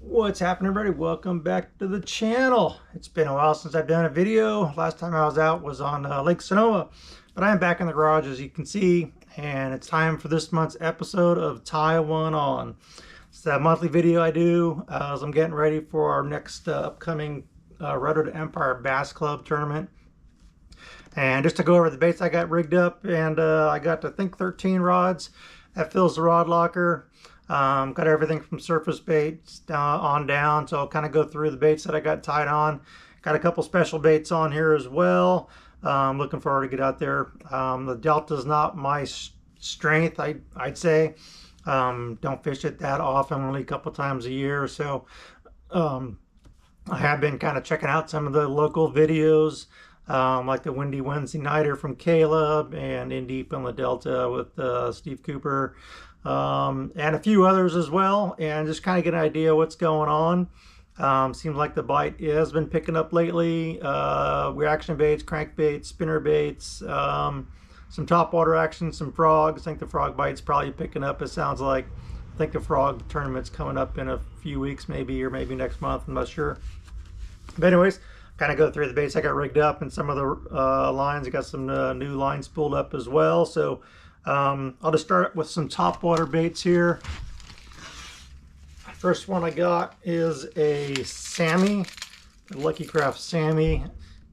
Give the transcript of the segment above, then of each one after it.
What's happening, everybody? Welcome back to the channel. It's been a while since I've done a video. Last time I was out was on Lake Sonoma, but I am back in the garage, as you can see, and it's time for this month's episode of Tie One On. It's a monthly video I do as I'm getting ready for our next upcoming Redwood Empire Bass Club tournament. And just to go over the baits I got rigged up, and I got, I think, 13 rods. That fills the rod locker. Got everything from surface baits on down, so I'll kind of go through the baits that I got tied on. Got a couple special baits on here as well. Looking forward to get out there. The Delta is not my strength, I'd say. Don't fish it that often, only a couple times a year or so. I have been kind of checking out some of the local videos, like the Windy Wednesday Nighter from Caleb and In Deep on the Delta with Steve Cooper. And a few others as well, and just kind of get an idea what's going on. Seems like the bite has been picking up lately. Reaction baits, crankbaits, spinner baits, some topwater action, some frogs. I think the frog bite's probably picking up, it sounds like. I think the frog tournament's coming up in a few weeks, maybe, or maybe next month, I'm not sure. But anyways, kind of go through the baits I got rigged up, and some of the lines. I got some new lines spooled up as well, so I'll just start with some topwater baits here. First one I got is a Sammy, a Lucky Craft Sammy,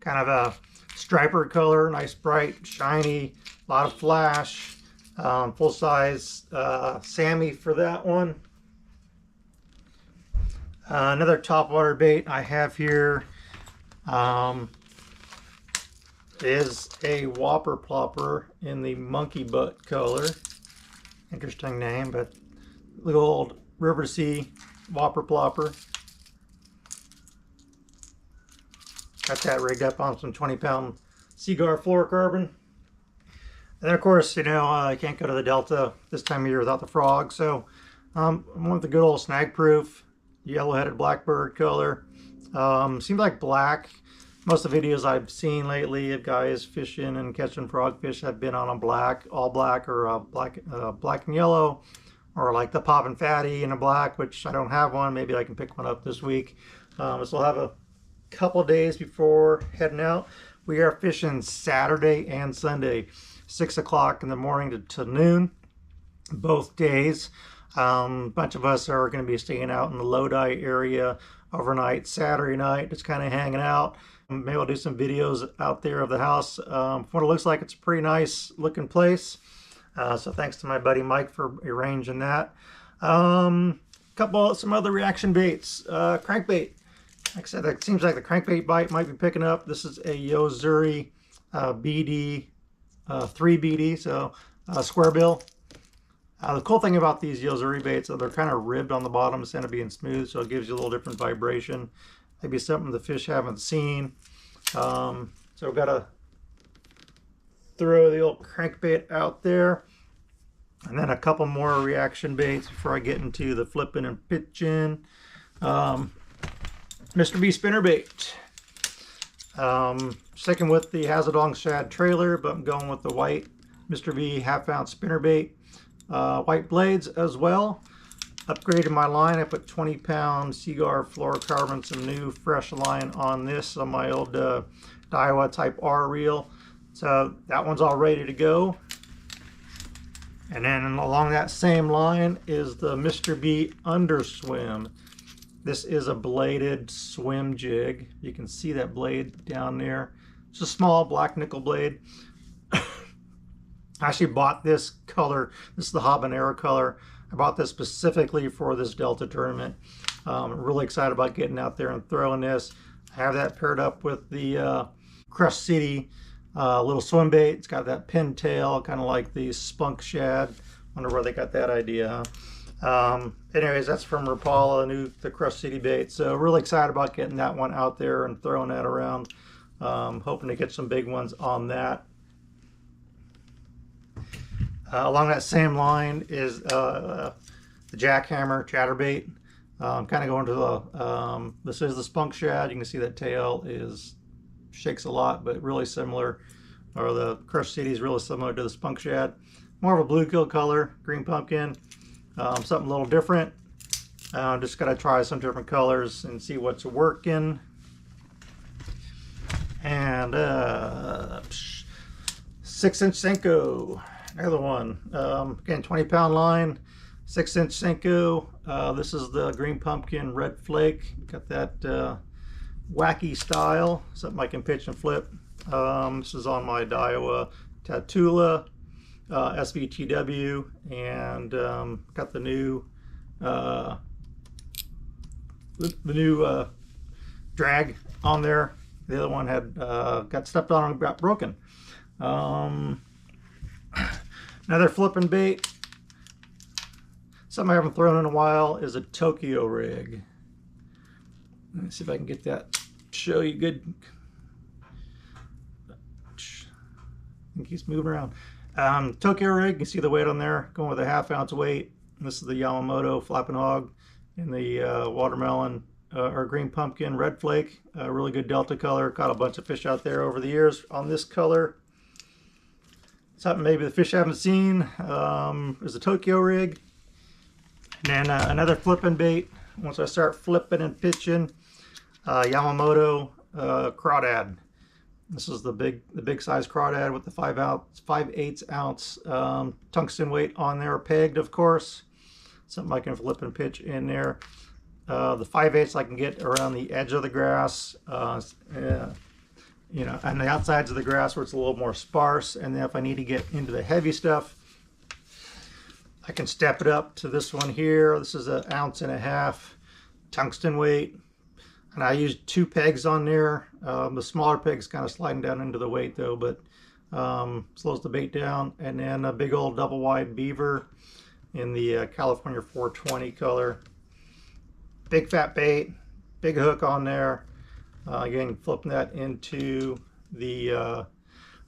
kind of a striper color, nice bright, shiny, a lot of flash, full size Sammy for that one. Another topwater bait I have here is a Whopper Plopper in the monkey butt color. Interesting name, but little old River Sea Whopper Plopper. Got that rigged up on some 20-pound Seaguar fluorocarbon. And then, of course, you know, I can't go to the Delta this time of year without the frog, so I went with the good old Snag Proof yellow-headed blackbird color. Seems like black. Most of the videos I've seen lately of guys fishing and catching frogfish have been on a black, all black, or black and yellow, or like the Poppin' Fatty in a black, which I don't have one. Maybe I can pick one up this week. So we'll have a couple days before heading out. We are fishing Saturday and Sunday, 6 o'clock in the morning to noon, both days. A bunch of us are going to be staying out in the Lodi area overnight Saturday night, just kind of hanging out. Maybe I'll do some videos out there of the house. From what it looks like, it's a pretty nice looking place. So thanks to my buddy Mike for arranging that. Some other reaction baits. Crankbait. Like I said, it seems like the crankbait bite might be picking up. This is a Yo-Zuri BD, 3BD, so square bill. The cool thing about these Yo-Zuri baits is they're kind of ribbed on the bottom instead of being smooth, so it gives you a little different vibration. Maybe something the fish haven't seen. So we've got to throw the old crankbait out there. And then a couple more reaction baits before I get into the flipping and pitching. Mr. B spinnerbait. Sticking with the Hazardong Shad trailer, but I'm going with the white Mr. B half-ounce spinnerbait. White blades as well. Upgraded my line. I put 20-pound Seaguar fluorocarbon, some new fresh line on this on my old Daiwa Type R reel. So that one's all ready to go. And then along that same line is the Mr. B Underswim. This is a bladed swim jig. You can see that blade down there. It's a small black nickel blade. I actually bought this color. This is the habanero color. I bought this specifically for this Delta tournament. I'm really excited about getting out there and throwing this. I have that paired up with the Crush City little swim bait. It's got that pin tail, kind of like the spunk shad. Wonder where they got that idea, huh? Anyways, that's from Rapala, the Crush City bait. So really excited about getting that one out there and throwing that around. Hoping to get some big ones on that. Along that same line is the Jackhammer chatterbait. Kind of going to the, this is the spunk shad. You can see that tail shakes a lot, but really similar, or the Crush City is really similar to the spunk shad. More of a bluegill color, green pumpkin, something a little different. Just got to try some different colors and see what's working. And 6-inch Senko, another one. Again, 20-pound line, 6-inch Senko. This is the Green Pumpkin Red Flake. Got that wacky style, something I can pitch and flip. This is on my Daiwa Tatula SVTW, and got the new drag on there. The other one had got stepped on and got broken. Another flipping bait. Something I haven't thrown in a while is a Tokyo rig. Let me see if I can get that, show you good. I think he's moving around. Tokyo rig, you can see the weight on there, going with a 1/2 ounce weight. This is the Yamamoto Flapping Hog in the watermelon or Green Pumpkin Red Flake. Really good Delta color. Caught a bunch of fish out there over the years on this color. Something maybe the fish haven't seen is a Tokyo rig. And then another flipping bait. Once I start flipping and pitching, Yamamoto Crawdad. This is the big size crawdad with the 5/8 ounce tungsten weight on there, pegged of course. Something I can flip and pitch in there. The 5/8 I can get around the edge of the grass, you know, on the outsides of the grass where it's a little more sparse. And then if I need to get into the heavy stuff, I can step it up to this one here. This is 1.5 ounce tungsten weight. And I used 2 pegs on there. The smaller peg's kind of sliding down into the weight though, but slows the bait down. And then a big old double wide beaver in the California 420 color. Big fat bait, big hook on there. Again, flipping that into the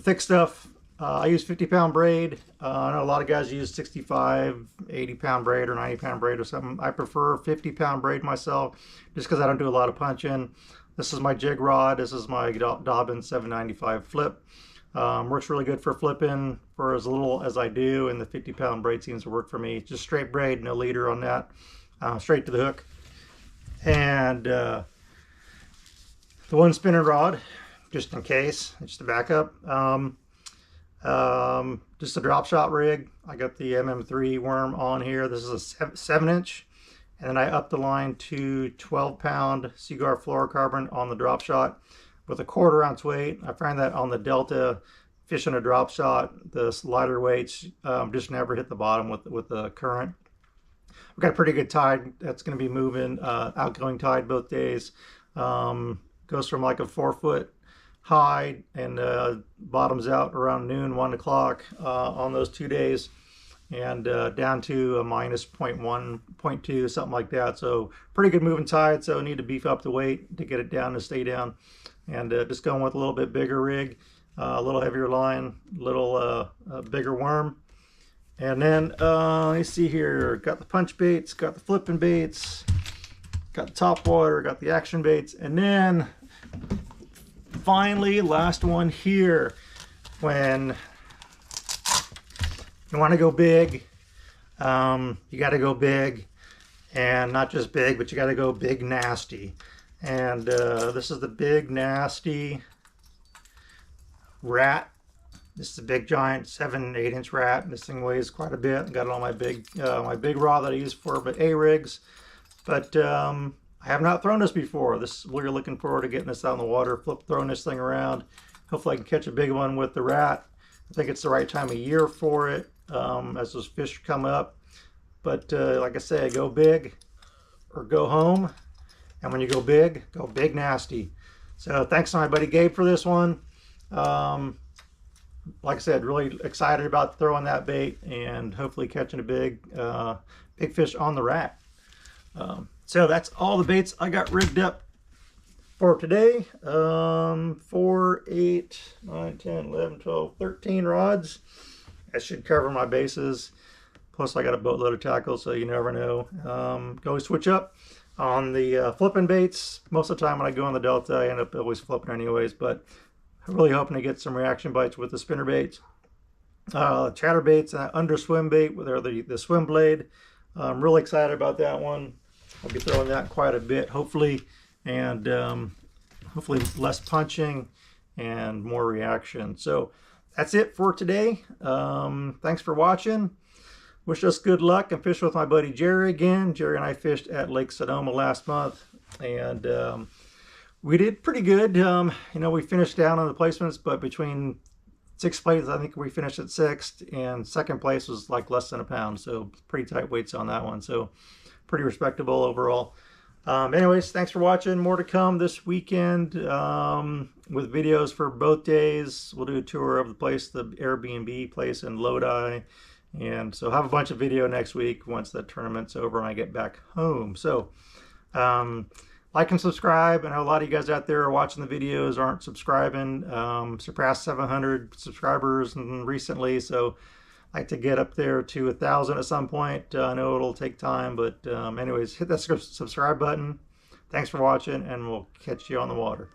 thick stuff. I use 50-pound braid. I know a lot of guys use 65, 80-pound braid or 90-pound braid or something. I prefer 50-pound braid myself just because I don't do a lot of punching. This is my jig rod. This is my Dobyns 795 flip. Works really good for flipping for as little as I do, and the 50-pound braid seems to work for me. Just straight braid, no leader on that. Straight to the hook. And the one spinning rod, just in case, just to back up. Just a drop shot rig. I got the MM3 worm on here. This is a 7-inch, and then I upped the line to 12-pound Seaguar fluorocarbon on the drop shot with a 1/4 ounce weight. I find that on the Delta fishing a drop shot, the lighter weights just never hit the bottom with the current. We've got a pretty good tide that's going to be moving, outgoing tide both days. Goes from like a 4-foot high and bottoms out around noon, 1 o'clock on those 2 days, and down to a minus 0.1, 0.2, something like that. So pretty good moving tide, so need to beef up the weight to get it down to stay down. And just going with a little bit bigger rig, a little heavier line, little bigger worm. And then let's see here, got the punch baits, got the flipping baits, got the top water, got the action baits, and then finally, last one here. When you want to go big, you got to go big, and not just big, but you got to go big nasty. And this is the Big Nasty Rat. This is a big giant 7-8-inch rat. This thing weighs quite a bit. Got it on my big rod that I use for A-rigs, but I have not thrown this before. This, we're looking forward to getting this out in the water, throwing this thing around. Hopefully I can catch a big one with the rat. I think it's the right time of year for it as those fish come up. But like I say, go big or go home. And when you go big nasty. So thanks to my buddy Gabe for this one. Like I said, really excited about throwing that bait and hopefully catching a big fish on the rat. So that's all the baits I got rigged up for today. 4, 8, 9, 10, 11, 12, 13 rods. That should cover my bases. Plus I got a boatload of tackle, so you never know. Go switch up on the flipping baits. Most of the time when I go on the Delta, I end up always flipping anyways, but I'm really hoping to get some reaction bites with the spinner baits. Chatter baits, under swim bait with the swim blade. I'm really excited about that one. I'll be throwing that quite a bit, hopefully, and hopefully less punching and more reaction. So that's it for today. Thanks for watching. Wish us good luck. I'm fishing with my buddy Jerry again. Jerry and I fished at Lake Sonoma last month, and we did pretty good. You know, we finished down on the placements, but between 6th place, I think we finished at 6th, and 2nd place was like less than a pound, so pretty tight weights on that one. So pretty respectable overall. Anyways, thanks for watching. More to come this weekend with videos for both days. We'll do a tour of the place, the Airbnb place in Lodi. And so have a bunch of video next week once the tournament's over and I get back home. So like and subscribe. I know a lot of you guys out there are watching the videos, aren't subscribing. Surpassed 700 subscribers recently, so I'd like to get up there to 1,000 at some point. I know it'll take time, but anyways, hit that subscribe button. Thanks for watching, and we'll catch you on the water.